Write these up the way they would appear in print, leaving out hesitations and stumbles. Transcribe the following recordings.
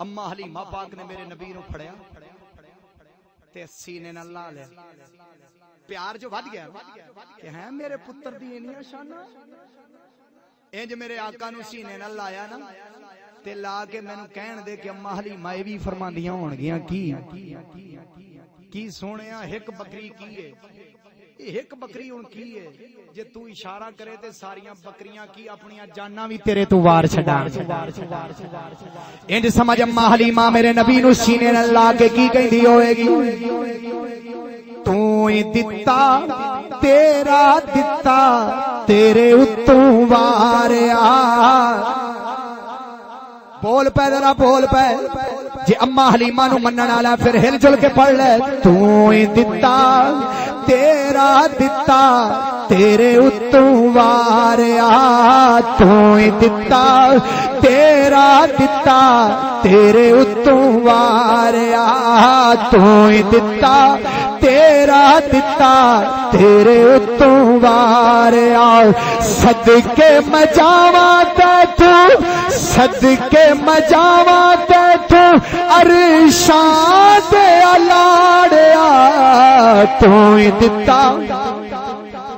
اما حلیمہ پاک نے میرے نبی نو پھڑیا تے سینے نال لا لیا. پیار جو ود گیا کہ ہیں میرے پتر دی انیاں شاناں. انج میرے آقا نو سینے نال لایا نا تے لا کے مینوں کہن دے کہ اما حلیمہ اے وی فرماندیاں ہون گیاں کی سونیا ایک بکری کی ہے, ایک بکری ہن کی ہے جے تو اشارہ کرے تے ساریاں بکریاں کی اپنی جاناں وی تیرے تو وار چھڈان. انج سمجھ اما حلیمہ میرے نبی نو سینے نال لا کے کی کہندی ہوئے گی, تو ہی دتا تیرا دتا تیرے اتوں واریا. بول پے ذرا بول پے جی اما حلیمہ نو منن والا پھر ہل جل کے پڑھ لے. تو ہی دتا تیرا دتا تیرے اتوں واریا, تو ہی دتا تیرا دتا تیرے اتوں واریا, تو ہی دتا تیرا دتا تیرے اتوں واریا. صدقے مجاواں تے تو صدقے مجاواں تے تو عرشاں تے الاڑیا, تو ہی دتا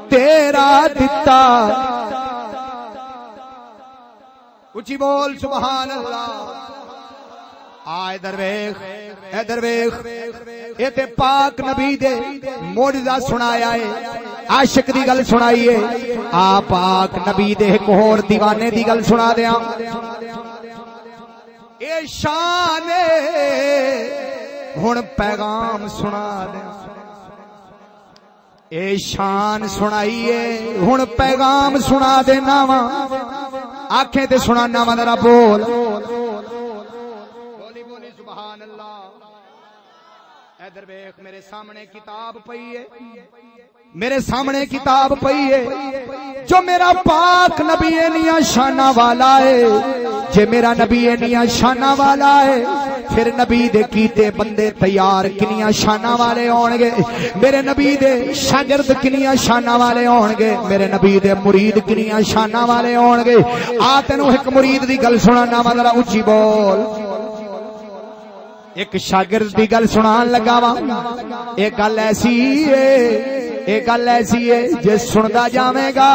تیرا دتا. اچھی بول سبحان اللہ. ادھر ویکھ ادھر ویکھ اے تے پاک نبی دے معجزہ سنایا ہے, عاشق دی گل سنائی ہے. آ پاک نبی دے ایک ہور دیوانے دی گل سنا دیاں. اے شان ہن پیغام سنا دیاں. اے شان سنائیے ہن پیغام سنا دینا وا. آنکھیں تے سنانا وا ذرا بول بولی سبحان اللہ. ادھر دیکھ میرے سامنے کتاب پئی ہے, میرے سامنے کتاب پئی ہے جو میرا پاک نبی انیاں شاناں والا ہے. جے میرا نبی انیاں شاناں والا ہے پھر نبی دے کیتے بندے تیار کنیاں شاناں والے ہون گے. میرے نبی دے شاگرد کنیاں شاناں والے ہون گے. میرے نبی دے مرید کنیاں شاناں والے ہون گے. آ تینوں ایک مرید دی گل سنانا وا ذرا اچھی بول. ایک شاگرد دی گل سنان لگا وا. اے گل ایسی ہے, اے گل ایسی ہے جے سندا جاویں گا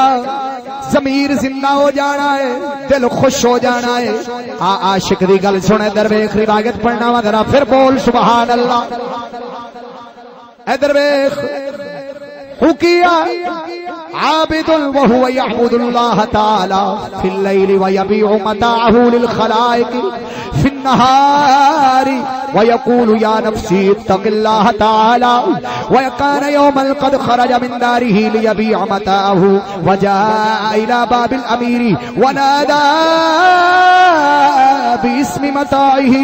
ضمیر زندہ ہو جانا ہے, دل خوش ہو جانا ہے. عاشق دی گل سنے در ویکھ روایت پڑھنا وا ذرا پھر بول سبحان اللہ. ادھر ویکھ حکیا عابد وهو يعبد الله تعالى في الليل ويبيع متاعه للخلائق في النهار ويقول يا نفسي اتق الله تعالى. وكان يوما قد خرج من داره ليبيع متاعه وجاء إلى باب الأمير ونادى باسم متاعه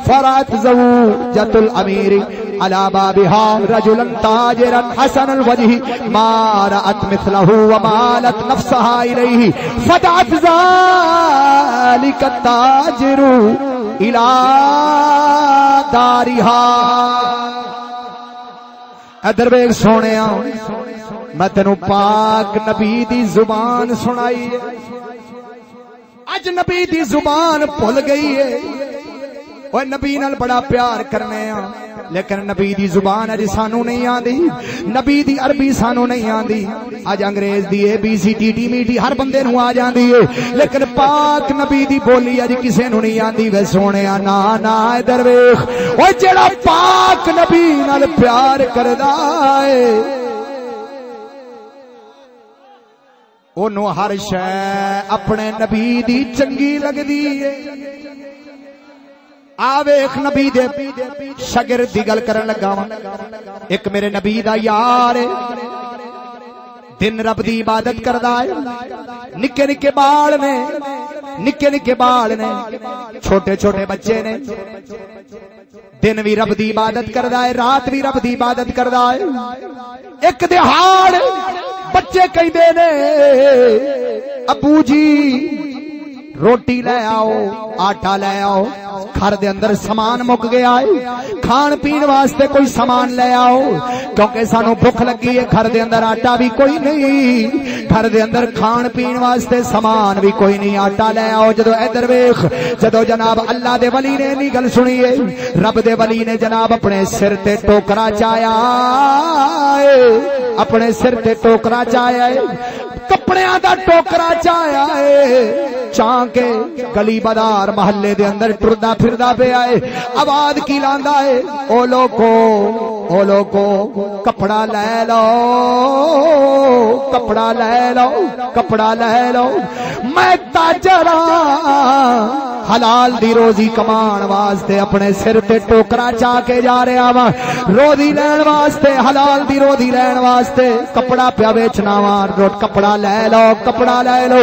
فرأت زوجة الأمير على بابها رجلا تاجرا حسن الوجه ما رأت مثله ومالت نفسها إليه فدعت ذلك التاجر إلى دارها. ادھر ویکھ سونیا میں تینوں پاک نبی دی زبان سنائی ہے. اج نبی دی زبان بھول گئی ہے. اوے نبی نال بڑا پیار کرنے ہاں لیکن نبی دی زبان اج سانو نہیں آندی. نبی دی عربی سانو نہیں آندی. اج انگریز دی اے بی سی ٹی ٹی میٹی ہر بندے نو آ جاندی ہے لیکن پاک نبی دی بولی اج کسے نو نہیں آندی. وے سونیا نا نا ادھر ویکھ او جڑا پاک نبی نال پیار کردا ہے اونوں ہر شے اپنے نبی دی چنگی لگدی ہے. آویخ نبی دے شاگرد دی گل کرن لگا وا. ایک میرے نبی دا یار ہے, دن رب دی عبادت کردا ہے. نکے نکے بال نے, نکے نکے بال نے, چھوٹے چھوٹے بچے نے. دن بھی رب دی عبادت کردا ہے, رات بھی رب دی عبادت کردا ہے. ایک دہاڑ بچے کہندے نے ابو جی روٹی لے آؤ آٹا لے آؤ گھر دے اندر سامان مک گیا ہے کھان پین واسطے کوئی سامان لے آؤ کیونکہ سانو بھوک لگی ہے گھر دے اندر آٹا بھی کوئی نہیں گھر دے اندر کھان پین واسطے سامان بھی کوئی نہیں آٹا لے آؤ جدو ادھر ویکھ جدو جناب اللہ دے ولی نے نہیں گل سنی ہے رب دے ولی نے جناب اپنے سر تے ٹوکرا چایا اپنے سر تے ٹوکرا چایا کپڑیاں دا ٹوکرا چایا چاں کے گلی بازار محلے دے اندر ٹردا پھردا پیا ہے آواز کی لاندا ہے او لوگو کپڑا لے لو کپڑا لے لو کپڑا لے لو میں تاجر حلال دی روزی کمان واسطے اپنے سر تے ٹوکرا چا کے جا رہا وا روزی لین واسطے حلال دی روزی لین واسطے کپڑا پیا بیچنا وا کپڑا لے لو کپڑا لے لو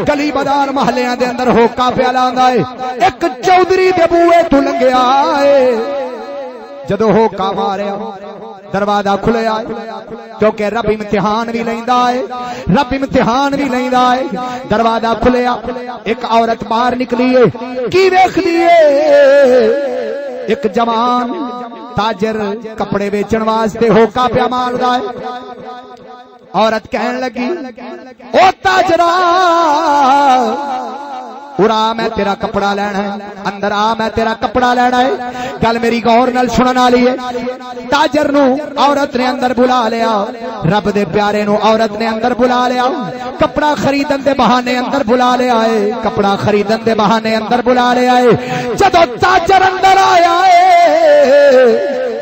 گلی بازار محلیاں دے اندر ہوکا پیا لاندا ہے ایک چودھری دے بوئے تو لنگیا ہے جدو ہوکا ماریا دروازہ کھلیا کیونکہ رب امتحان بھی لیندا ہے رب امتحان بھی لیندا ہے دروازہ کھلیا ایک عورت باہر نکلی ہے کی ویکھدی ہے ایک جوان تاجر کپڑے بیچن واسطے ہوکا پیا ماردا ہے عورت کہن لگی او تاجرا اڑا میں تیرا کپڑا لینا ہے اندر آ میں تیرا کپڑا لینا ہے گل میری غور نال سنن والی ہے تاجر نو عورت نے اندر بلا لیا رب دے پیارے نو عورت نے اندر بلا لیا کپڑا خریدن دے بہانے اندر بلا لیا ہے کپڑا خریدن دے بہانے اندر بلا لیا ہے جدو تاجر اندر آیا ہے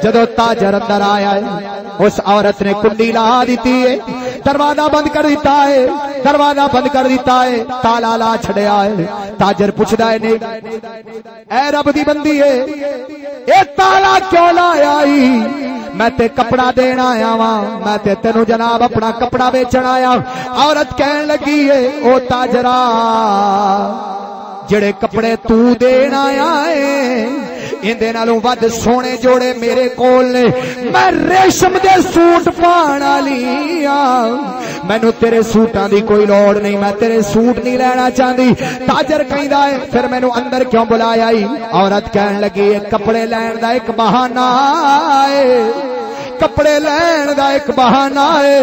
جدو تاجر اندر آیا ہے اس عورت نے کنڈی لا دیتی ہے دروازہ بند کر دیتا ہے دروازہ بند کر دیتا ہے تالا لا چھڑیا ہے تاجر پوچھدا ہے نہیں اے رب دی بندی ہے اے تالا کیوں لایا میں تے کپڑا دین آیا وا میں تے تینو جناب اپنا کپڑا بیچن آیا عورت کہن لگی ہے او تاجرا جڑے کپڑے تو دین آیا ہے اندے نالوں ود سونے جوڑے میرے کول نے میں ریشم دے سوٹ پان والی مینوں تیرے سوٹاں دی کوئی لوڑ نہیں میں تیرے سوٹ نہیں لینا چاہندی تاجر کہندا ہے پھر مینوں اندر کیوں بلایا عورت کہن لگی کپڑے لین دا ایک بہانہ ہے کپڑے لین دا ایک بہانہ ہے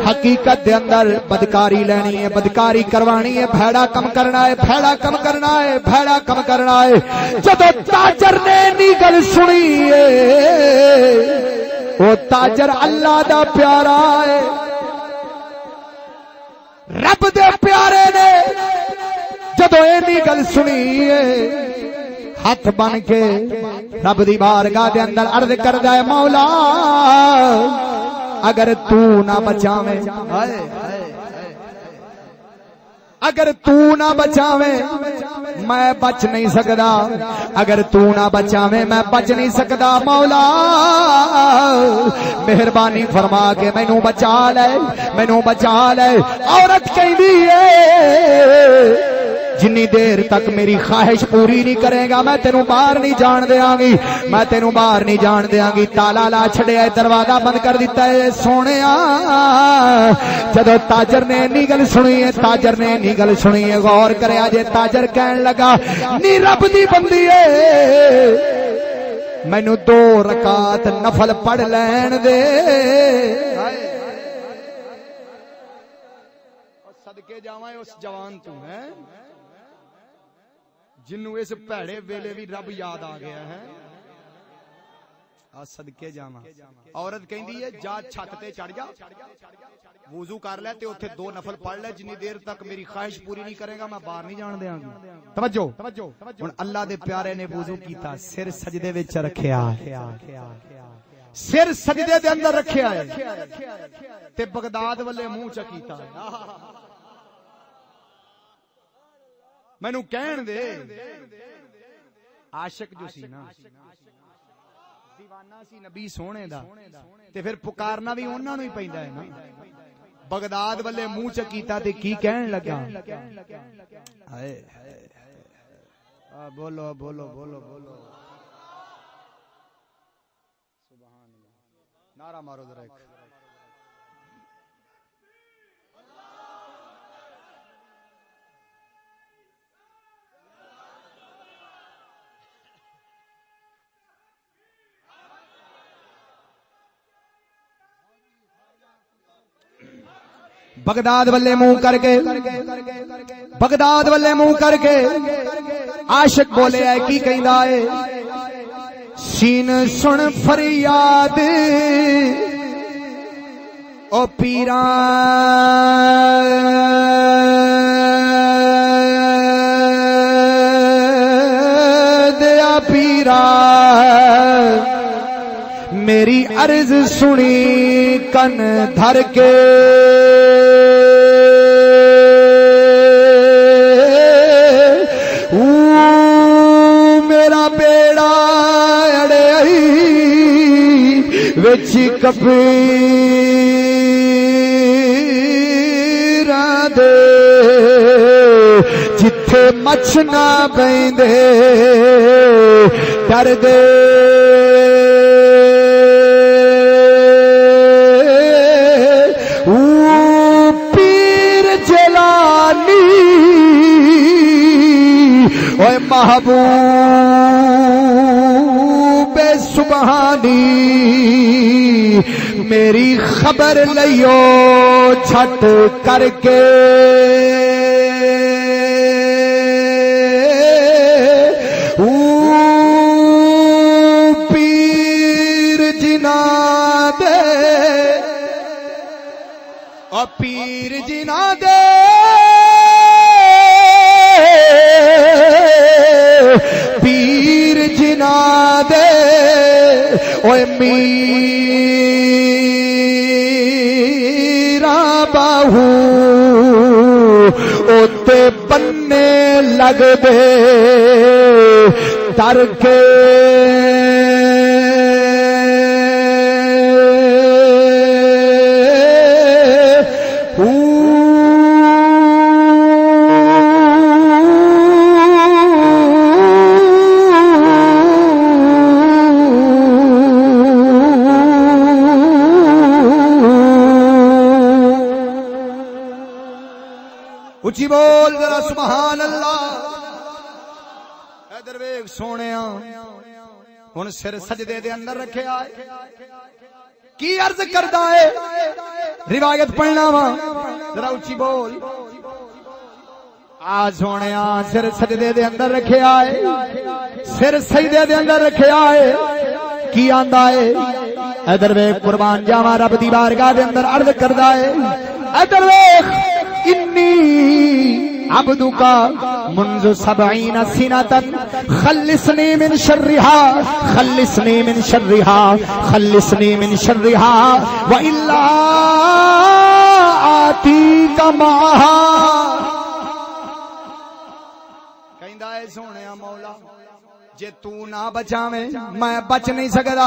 حقیقت دے اندر بدکاری لینی ہے بدکاری کروانی ہے بھیڑا کم کرنا ہے بھیڑا کم کرنا ہے بھیڑا کم کرنا ہے جدو تاجر نے نی گل سنی ہے وہ تاجر اللہ دا پیارا ہے رب دے پیارے نے جدو اینی گل سنی ہے ہاتھ بن کے رب دی بارگاہ دے اندر عرض کردا ہے مولا اگر تو نہ بچاویں اگر تو نہ بچاویں میں بچ نہیں سکدا اگر تو نہ بچاویں میں بچ نہیں سکدا مولا مہربانی فرما کے مینوں بچا لے مینوں بچا لے عورت کہندی ہے جنی دیر تک میری خواہش پوری نہیں کرے گا میں تینوں باہر نہیں جان دیاں گی میں تینوں باہر نہیں جان دیاں گی تالا لا چھڑیا دروازہ بند کر دیتا ہے سونیا جدو تاجر نے نی گل سنی ہے تاجر نے نی گل سنی ہے غور کریا جے تاجر کہن لگا نی رب دی بندی ہے مینوں 2 رکعت نفل پڑھ لین دے صدقے جاواں اس جوان تو ہے جنوں اس بھڑے ویلے بھی رب یاد آ گیا ہے صدقے جاواں عورت کہندی ہے جا چھت تے چڑھ جا وضو کر لے تے اوتھے 2 نفل پڑھ لے جنی دیر تک میری خواہش پوری نہیں کرے گا میں باہر نہیں جان دیاں گی توجہ ہن اللہ دے پیارے نے وضو کیتا سر سجدے وچ رکھیا سر سجدے دے اندر رکھیا ہے تے بغداد والے منہ چ کیتا مینوں کہن دے عاشق جو سی نا دیوانہ سی نبی سونے دا تے پھر پکارنا بھی انہاں نوں ہی پیندا ہے نا بغداد والے منہ چ کیتا تے کی کہن لگا ہائے بولو بولو بولو بولو سبحان اللہ نعرہ مارو ذرا ایک بغداد والے منہ کر کے بغداد والے منہ کر کے عاشق بولے ہے کی کہندا ہے سین سن فریاد او پیران دیا پیرا میری عرض سنی کن دھر کے میرا بیڑا اڑے وچ کبیراں دے جتھے مچھ نہ بیندے ڈر دے پیر جلانی اوے محبوب سبحانی میری خبر لئیو چھٹ کر کے پیر جنا دے اور پیر جنا دے پیر جنا دے اوے میرا باہو اوتے بننے لگ دے تر کے اچھی بول ذرا سبحان اللہ اے درویش سونیا ہن سر سجدے دے اندر رکھے آئے کی عرض کردا ہے روایت پڑھنا وا ذرا اچھی بول آ سونیا سر سجدے دے اندر رکھے آئے سر سجدے دے اندر رکھے آئے کی آندا ہے اے درویش قربان جاواں رب دی بارگاہ دے اندر عرض کردا ہے اے درویش انی عبدک منذ 70 سنة خلصنی من شرها خلصنی من شرها خلصنی من شرها وإلا آتیک معها کہندا ہے سونیا مولا جے تو نہ بچاویں میں بچ نہیں سکدا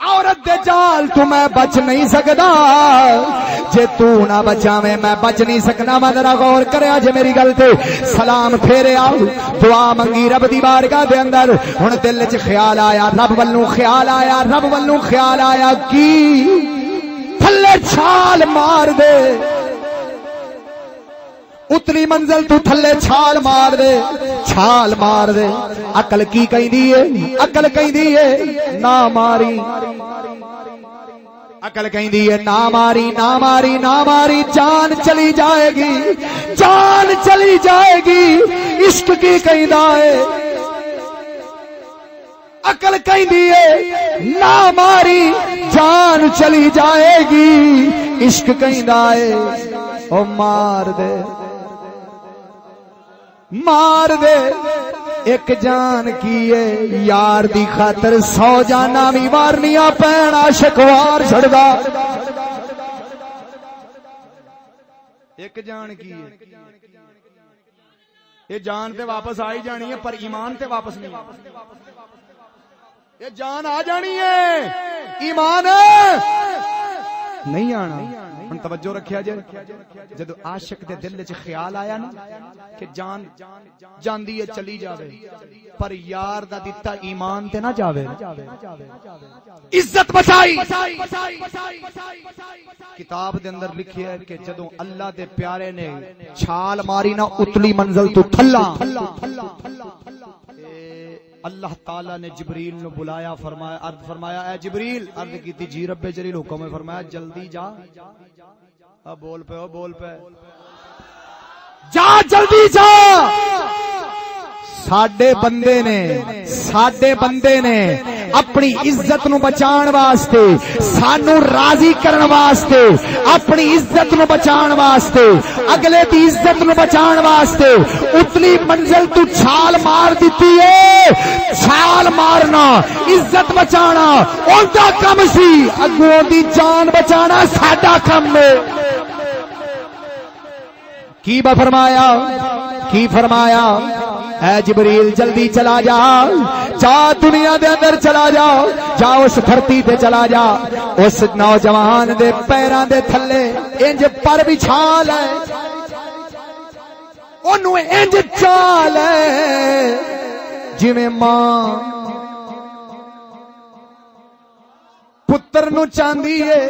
عورت دے جال تو میں بچ نہیں سکدا جے تو نہ بچاویں میں بچ نہیں سکدا میں ذرا غور کریا جے میری گل تے سلام پھیرے آ دعا منگی رب دی بارگاہ دے اندر ہن دل وچ خیال آیا رب والوں خیال آیا رب والوں خیال آیا کی تھلے چھال مار دے اتلی منزل تو تھلے چھال مار دے چھال مار دے عقل کی کہندی ہے عقل کہندی ہے نہ ماری عقل کہندی ہے نہ ماری نہ ماری نہ ماری جان چلی جائے گی جان چلی جائے گی عشق کی کہندا ہے عقل کہندی ہے نہ ماری جان چلی جائے گی عشق کہندا ہے او مار دے مار دے ایک جان کیے یار دی خاطر 100 جانا بھی مارنیاں پین عاشق وار چھڑدا ایک جان کیے یہ جان تے واپس آئی جانی ہے پر ایمان تے واپس نہیں یہ جان آ جانی ہے ایمان نہیں آنا ہن توجہ رکھیا جے جدو عاشق دے دل وچ خیال آیا نا کہ جان جاندی ہے چلی جاوے پر یار دا دتا ایمان تے نہ جاوے عزت بچائی کتاب دے اندر لکھیا ہے کہ جدو اللہ دے پیارے نے چھال ماری نا اتلی منزل تو تھلا اللہ تعالی نے جبریل نو بلایا، فرمایا عرض فرمایا اے جبریل، عرض کیتی جی رب جلیل حکم ہے، فرمایا جلدی جا، اب بول پہ جا، جلدی جا۔ ساڈے بندے نے اپنی عزت نو بچان واسطے، سانو راضی کرن واسطے، اپنی عزت نو بچان واسطے، اگلے دی عزت نو بچان واسطے اتلی منزل تو چھال مار دیتی ہے۔ چھال مارنا، عزت بچانا ان دا کم سی، اگوں دی جان بچانا ساڈا کم ہے۔ کی فرمایا اے جبریل جلدی چلا جا، جا دنیا دے اندر چلا جا، جا اس دھرتی تے چلا جا، اس نوجوان دے پیراں دے تھلے انج پر بچھا لے، اونوں انج چال ہے جویں ماں پتر نو چاندی ہے،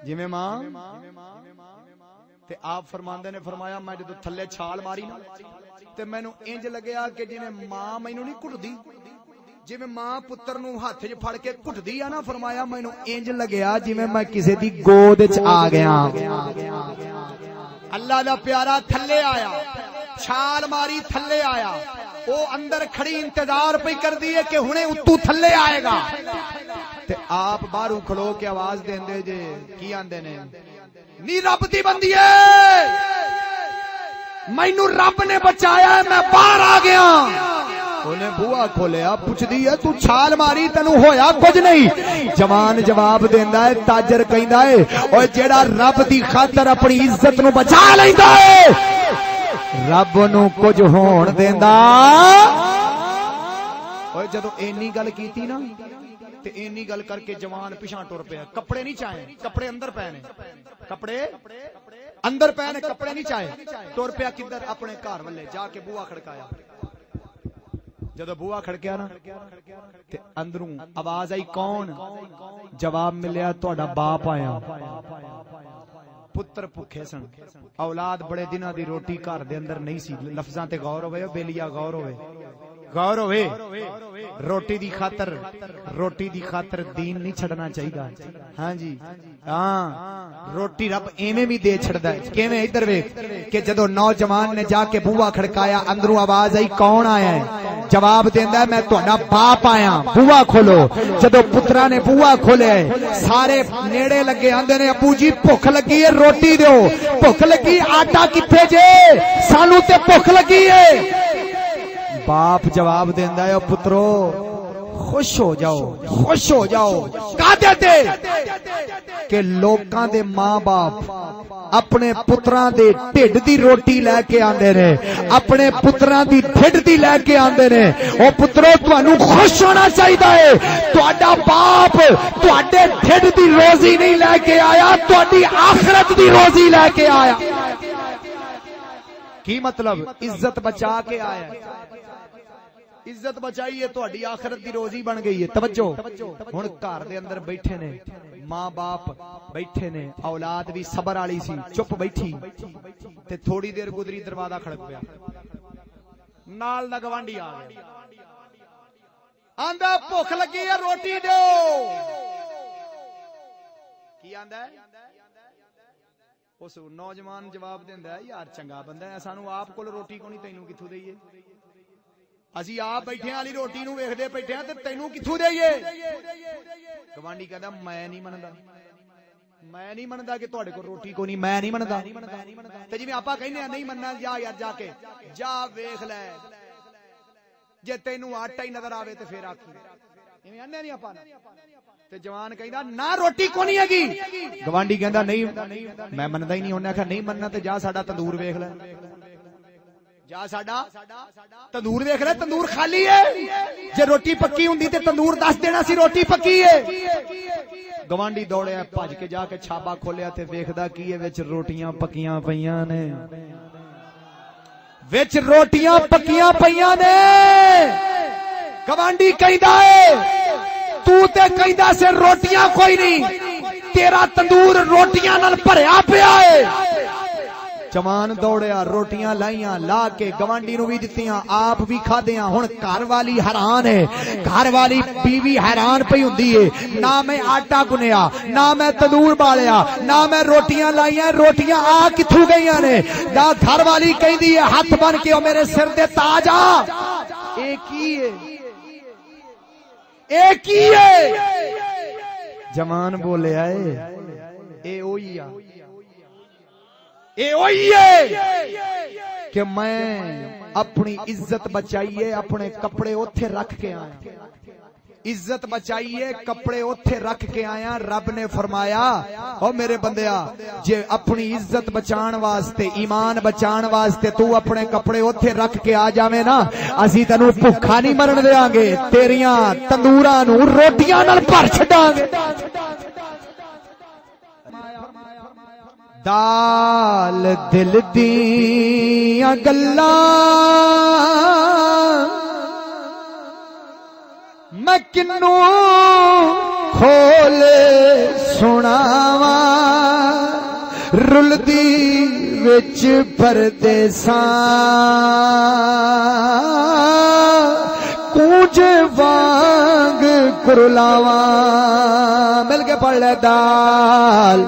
جویں ماں تے آپ فرماندے نے فرمایا میں جدوں تھلے چھال ماری نا تے مینوں انج لگیا کہ جویں ماں مینوں نہیں کٹدی، جویں ماں پتر نو ہاتھ وچ پھڑ کے کٹدی آ نا، فرمایا مینوں انج لگیا جویں میں کسے دی گود وچ آ گیا۔ اللہ دا پیارا تھلے آیا، چھال ماری تھلے آیا، او اندر کھڑی انتظار پہ کردی ہے کہ ہنے اتو تھلے آئے گا، تے آپ باہروں کھلو کے آواز دیندے جے کی آندے نے، نی رب دی بندی ہے، مینوں رب نے بچایا ہے، میں باہر آ گیا۔ انہیں بوا کھولیا، پوچھ دی ہے تو چھال ماری تینوں ہویا کچھ نہیں؟ جوان جواب دیندا ہے، تاجر کہندا ہے او جیڑا رب دی خاطر اپنی عزت نو بچا لیندا ہے رب نو کچھ ہون دیندا۔ او جدوں اینی گل کیتی نا تے اینی گل کر کے جوان پیچھے ٹر پیا، کپڑے نہیں چاہے، کپڑے اندر پے نے، کپڑے اندر پے نے، کپڑے نہیں چاہے، ٹر پیا کدھر؟ اپنے گھر والے جا کے بوا کھڑکایا۔ جدو بوا کھڑکیا نا تے اندروں آواز آئی کون؟ جواب ملیا تہاڈا باپ آیا۔ پتر بھکھے سن، اولاد بڑے دنوں دی روٹی گھر دے اندر نہیں سی۔ لفظاں تے غور ہوئے، بیلیا غور ہوئے، غور ہوئے۔ روٹی دی خاطر دین نہیں چھڑنا چاہیے۔ ہاں جی ہاں، روٹی رب ایویں بھی دے چھڑدا ہے۔ کیویں؟ ادھر ویکھ کہ جدو نوجوان نے جا کے بوا کھڑکایا، اندروں آواز آئی کون آیا ہے؟ جواب دیندا ہے میں تہاڈا باپ آیا، بوا کھولو۔ جدو پترا نے بوا کھولیا سارے نیڑے لگے، آندے نے ابو جی بھوک لگی ہے، روٹی دیو۔ بھوک لگی، آٹا کتھے جے؟ سانو تے بھوک لگی ہے۔ باپ جواب دیندا ہے پترو خوش ہو جاؤ، خوش ہو جاؤ کہتے تھے کہ لوکاں دے ماں باپ اپنے پتراں دے ٹھڈ دی روٹی لے کے آندے نے، اپنے پتراں دی ٹھڈ دی لے کے آندے نے۔ او پترو تانوں خوش ہونا چاہیدا ہے، تہاڈا باپ تہاڈے ٹھڈ دی روزی نہیں لے کے آیا، تہاڈی آخرت دی روزی لے کے آیا۔ کی مطلب؟ عزت بچا کے آیا، عزت بچائی ہے، تہاڈی آخرت دی روزی بن گئی ہے۔ توجہ، ہن گھر دے اندر بیٹھے نے ماں باپ، بیٹھے نے اولاد بھی صبر والی سی، چپ بیٹھی تے تھوڑی دیر گزری دروازہ کھڑک پیا، نال دا گوانڈی آ گیا، آندا بھوک لگی ہے روٹی دیو۔ کی آندا ہے؟ اس نوجوان جواب دیندا ہے یار چنگا بندہ ہے، سانو آپ کول روٹی کو نہیں، تینوں کتھوں دئیے؟ اسی آپ بیٹھے والی روٹی نو ویکھدے بیٹھے تے تینوں کتھوں دئیے؟ گوانڈی کہندا میں نہیں مندا، میں نہیں مندا کہ تہاڈے کول روٹی کو نہیں، میں نہیں مندا۔ تے جویں آپا کہنے نہیں مننا، جا یار جا کے جا ویکھ لے، جے تینوں آٹا ہی نظر آوے تے پھر آکھی، ایویں آنے نہیں آپا۔ تے جوان کہندا نہ روٹی کو نہیں ہےگی۔ گوانڈی کہندا نہیں میں مندا ہی نہیں۔ انہاں کہا نہیں مننا تے جا ساڈا تندور ویکھ لے، جا ساڈا تندور ویکھ لے، تندور خالی ہے، جے روٹی پکی ہوندی تے تندور دس دینا سی روٹی پکی ہے۔ گوانڈی دوڑیا بھج کے جا کے چھابا کھولیا تے ویکھدا کی ہے وچ روٹیاں پکیاں پیاں نے، وچ روٹیاں پکیاں پیاں نے۔ گوانڈی کہندا ہے تو تے کہندا سے روٹیاں کوئی نہیں، تیرا تندور روٹیاں نال بھریا پیا ہے۔ جوان دوڑیا روٹیاں لائیاں لا کے گوانڈی نو بھی دتیاں آپ بھی کھادیاں ہن گھر والی حیران ہے گھر والی بیوی حیران پئی ہوندی ہے نہ میں آٹا گنیا نہ میں تندور بالیا نہ میں روٹیاں لائیاں روٹیاں آ کتھوں گئیاں نے دا گھر والی کہندی ہے ہاتھ بن کے او میرے سر تے تاج آ اے کی ہے اے کی ہے جوان بولیا اے اوئی آ اے اوئی ہے کہ میں اپنی عزت بچائیے اپنے کپڑے اوتھے رکھ کے آیا عزت بچائیے کپڑے اوتھے رکھ کے آیا رب نے فرمایا او میرے بندیا جے اپنی عزت بچان واسطے ایمان بچان واسطے تو اپنے کپڑے اوتھے رکھ کے آ جاویں نا اسی تینوں بھکھا نہیں مرن دیاں گے تیریاں تندوراں نو روٹیاں نال بھر چھڈاں گے دال دل دیاں گلاں میں کنوں کھول سناواں رلدی وچ پردیساں کونج وانگ کرلاواں مل کے پڑھ لے دال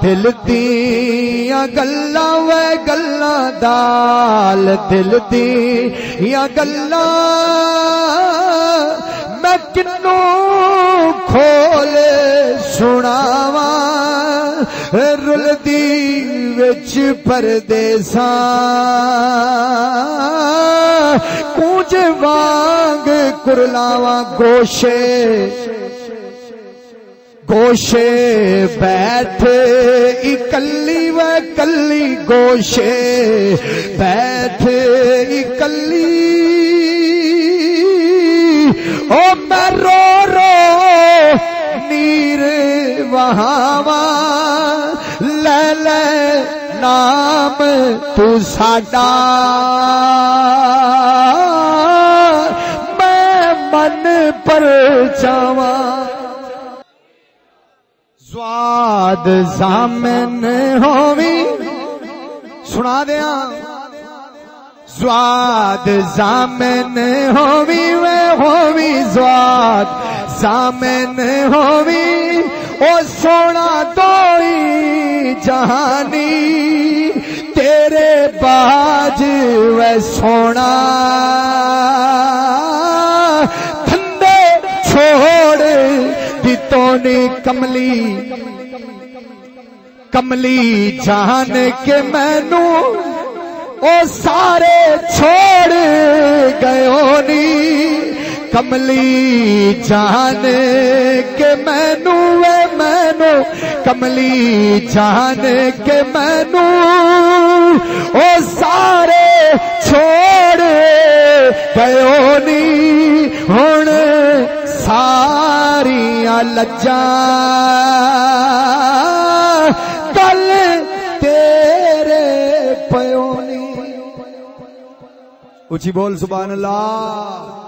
دل دیاں گلاں وے گلاں دال دل دیاں گلاں میں کنوں کھول سناواں رلدی وچ پردیساں کونج وانگ کرلاواں گوشے بیٹھ اکلی و کلی گوشے بیٹھ اکلی او میں رو نیر وہاواں لے نام تو ساڈا میں من پر جاواں زواد زامن ہووی سنا دیاں زواد زامن ہووی زواد زامن ہووی او سونا دوئی جہانی تیرے باج وے سونا تھندے چھوڑ دتونی کملی جان کے مینوں او سارے چھوڑ گئے نی کملی جان کے مینوں کملی جان کے مینوں او سارے چھوڑ گئے نی ہن ساریاں لجاں کل تیرے پیونی اچھی بول سبحان اللہ